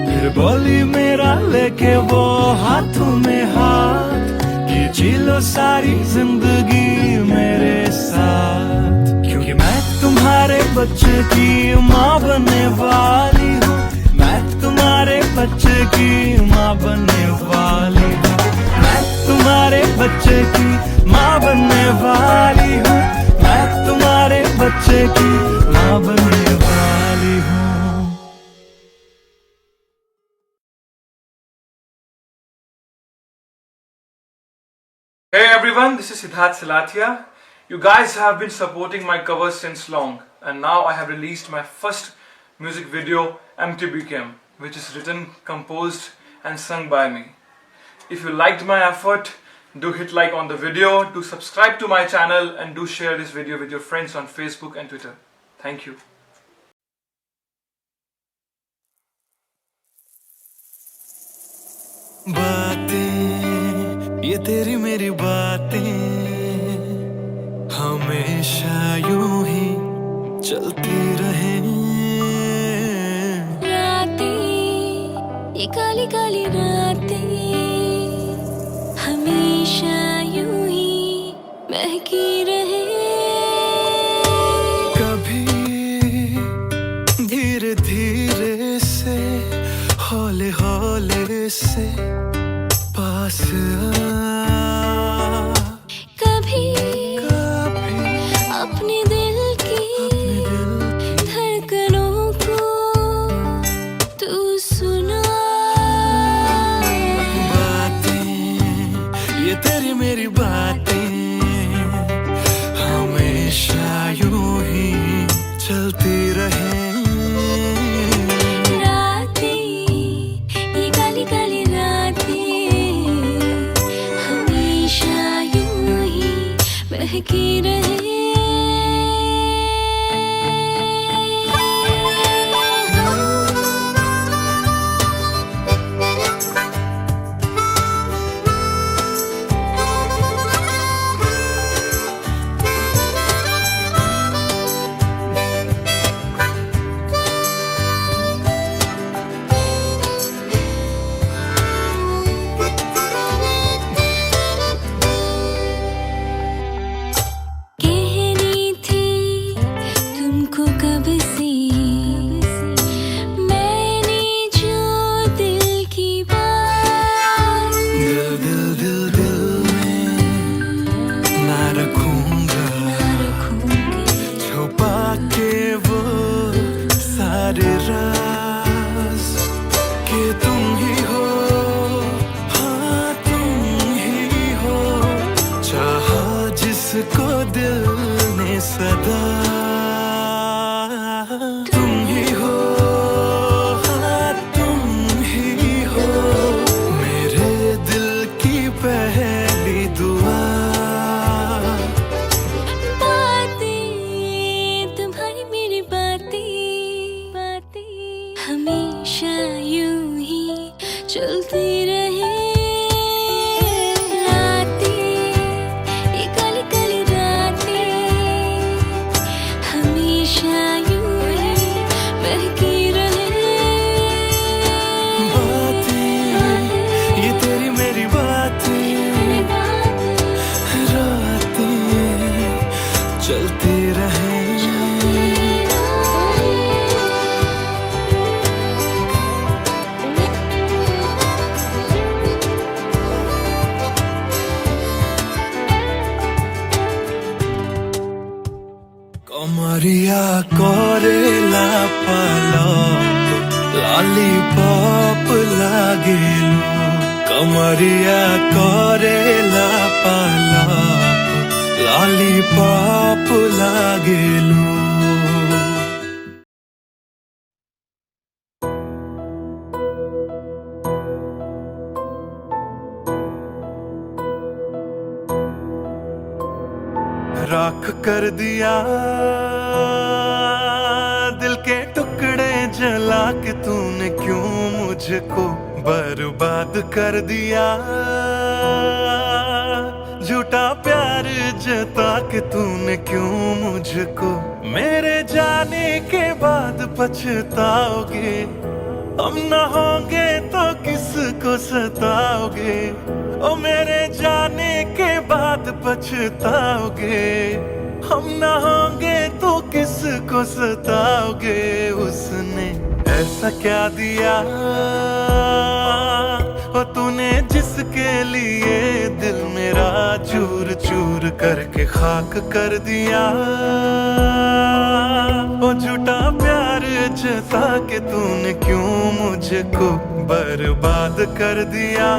[SPEAKER 4] फिर बोली मेरा लेके वो हाथों में हाथ, कि जी लो सारी जिंदगी मेरे साथ, क्योंकि मैं तुम्हारे बच्चे की माँ बनने वाली हूँ, मैं तुम्हारे बच्चे की माँ बनने वाली हूँ, मैं तुम्हारे बच्चे की माँ बनने वाली हूँ, मैं तुम्हारे बच्चे की माँ बनने वाली हूँ।
[SPEAKER 1] Hey everyone, this is Siddharth Silathia. You guys have been supporting my covers since long, and now I have released my first music video, MTBKM, which is written, composed and sung by me. If you liked my effort, do hit like on the video, do subscribe to my channel, and do share this video with your friends on Facebook and Twitter. Thank you.
[SPEAKER 4] बातें, ये तेरी मेरी बातें हमेशा यूं ही चलती रहे।
[SPEAKER 5] रातें, ये काली काली रातें हमेशा यूं ही महकी रहे।
[SPEAKER 4] कभी धीरे धीरे से, हौले हौले से पास आ,
[SPEAKER 5] कभी
[SPEAKER 4] कभी
[SPEAKER 5] अपने दिल की धड़कनों को तू सुना।
[SPEAKER 4] बातें, ये तेरी मेरी बातें हमेशा यूं ही चलती रहे।
[SPEAKER 5] रातें, ये काली काली रातें हमेशा यूं ही महकी रहे। कहनी थी तुमको कब से मैंने जो दिल की बात,
[SPEAKER 4] दिल दिल दिल दिल में ना रखूंगा, छुपा के वो सारे राज, कि तुम ही हो, हाँ तुम ही हो, चाहा जिसको दिल ने सदा, तुम ही हो, हाँ तुम ही हो, मेरे दिल की पहली दुआ।
[SPEAKER 5] बातें, तुम्हारी मेरी बातें हमेशा यूं ही चलती रहे। रातें, ये काली काली रातें हमेशा यूं ही महकी रहे।
[SPEAKER 4] बातें, ये तेरी मेरी बातें रातें चलती रहे। कमरिया कोरेला पालप लॉलीपॉप लागेलू, कमरिया कोरेला पालप लॉलीपॉप लागेलू। राख कर दिया तूने क्यों मुझको बर्बाद कर दिया। झूठा प्यार जता के तूने क्यों मुझको, मेरे जाने के बाद पछताओगे। हम न होंगे तो किसको सताओगे, ओ मेरे जाने के बाद पछताओगे। हम न होंगे तो किसको सताओगे। उसने ऐसा क्या दिया ओ तूने, जिसके लिए दिल मेरा चूर चूर करके खाक कर दिया। ओ झूठा प्यार जता के तूने क्यों मुझको बर्बाद कर दिया।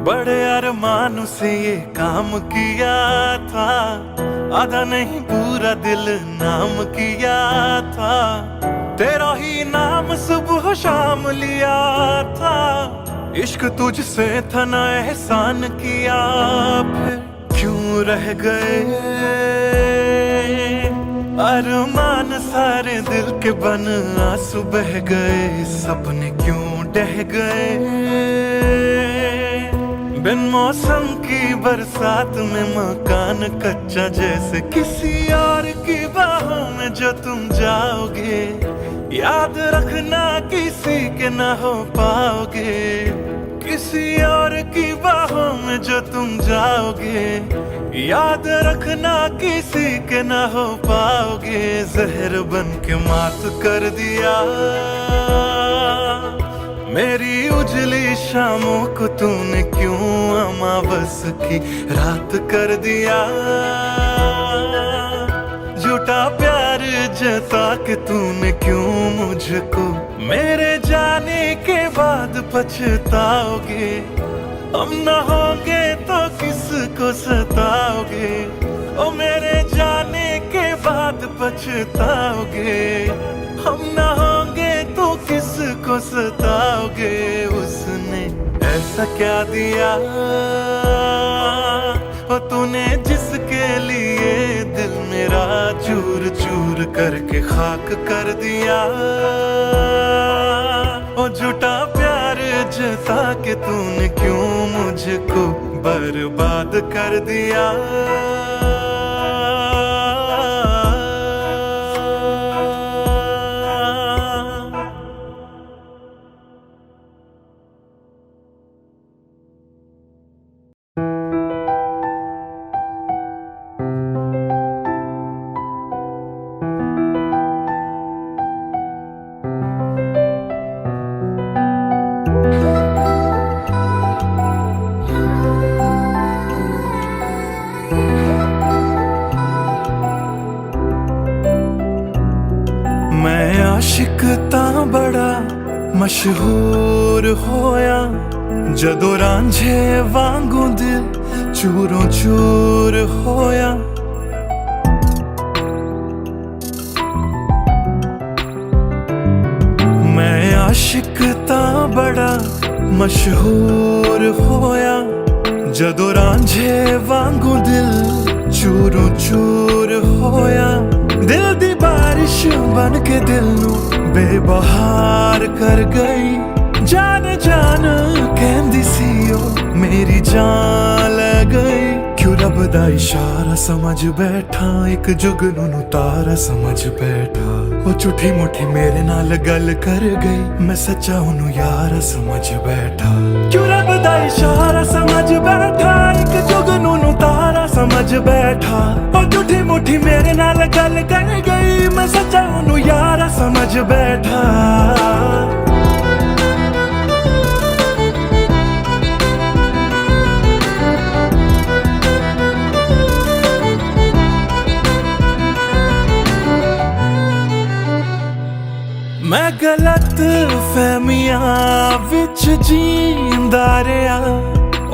[SPEAKER 4] बड़े अरमान से ये काम किया था, आधा नहीं पूरा दिल नाम किया था। तेरा ही नाम सुबह शाम लिया था, इश्क तुझसे था ना एहसान किया। फिर क्यों रह गए अरमान सारे दिल के बन, आंसू बह गए सपने क्यों ढह गए। बिन मौसम की बरसात में मकान कच्चा, जैसे किसी और की बाहों में जो तुम जाओगे। याद रखना किसी के ना हो पाओगे, किसी और की बाहों में जो तुम जाओगे। याद रखना किसी के ना हो पाओगे। जहर बन के मात कर दिया मेरी उजली शामों को, तूने क्यों अमावस की रात कर दिया। झूठा प्यार जता के तूने क्यों मुझको, मेरे जाने के बाद पछताओगे। हम न होंगे तो किसको सताओगे, ओ मेरे जाने के बाद पछताओगे। हम न होंगे तो किसको सताओगे। उसने ऐसा क्या दिया ओ तूने, जिसके लिए दिल मेरा चूर चूर करके खाक कर दिया। ओ झूठा प्यार जता के तूने क्यों मुझको बर्बाद कर दिया। मैं आशिक तां बड़ा मशहूर होया, जदों रांझे वांगू दिल चूरों चूर होया। मैं आशिक तां बड़ा मशहूर होया, जदों रांझे वांगू दिल चूरों चूर होया। दिल दी बारिश बन के दिल नू बेबहार कर गई। जान जान कहंदी सी ओ मेरी जान ले गई। क्यों रब दा इशारा समझ बैठा, एक जुगनू नू तारा समझ बैठा। वो झूठी मुठी मेरे नाल गल कर गई, मैं सच्चा ओनू यारा समझ बैठा। क्यों रब दा इशारा समझ बैठा, एक जुगनू नू तारा समझ बैठा। वो झूठी मुठी मेरे नाल गल कर गई, मैं सच्चा ओनू यारा समझ बैठा। गलत फहमियां विच जींदा रहा,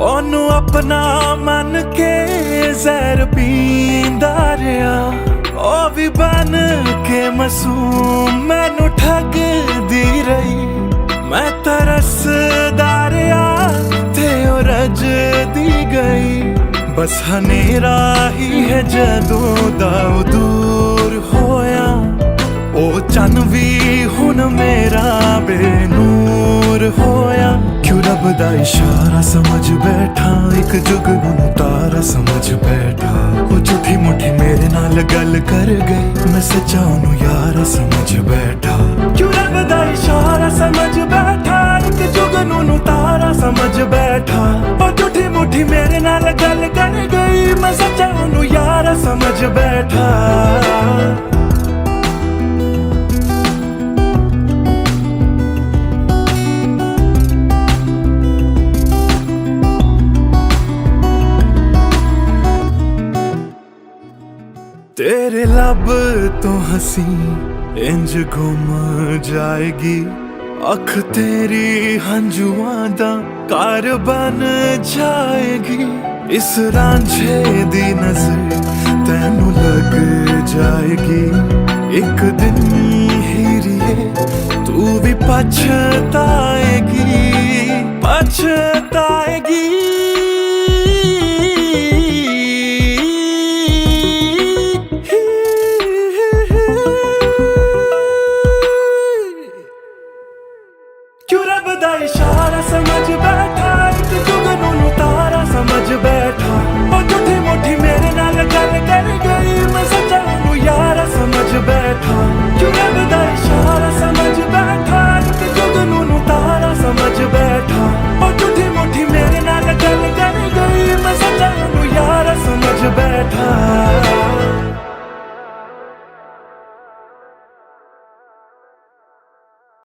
[SPEAKER 4] ओनू अपना मन के जहर पींदा रहा। ओ भी बन के मासूम मैनू ठगदी रही, मैं तरसदा रहा ते ओ रजदी गई। बस हनेरा ही है जदों दा ओ दूर होया, ओ चन भी हुन मेरा बेनूर होया। क्यों रब दा इशारा समझ बैठा, एक जुगनू तारा समझ बैठा। ओ झूठी मुठी मेरे नाल गल कर गई, मैं सच्चा ओनू यारा समझ बैठा। क्यों रब दा इशारा समझ बैठा, एक जुगनू तारा समझ बैठा। ओ झूठी मुठी मेरे नाल गल कर गई, मैं सच्चा ओनू यारा समझ बैठा। तेरे लब तो हंसी इंज गुम जाएगी, अख तेरी हंजुआं दा कार बन जाएगी। इस रांझे दी नजर तैनू लग जाएगी, एक दिन हीरिए तू भी पछताएगी, पछताएगी।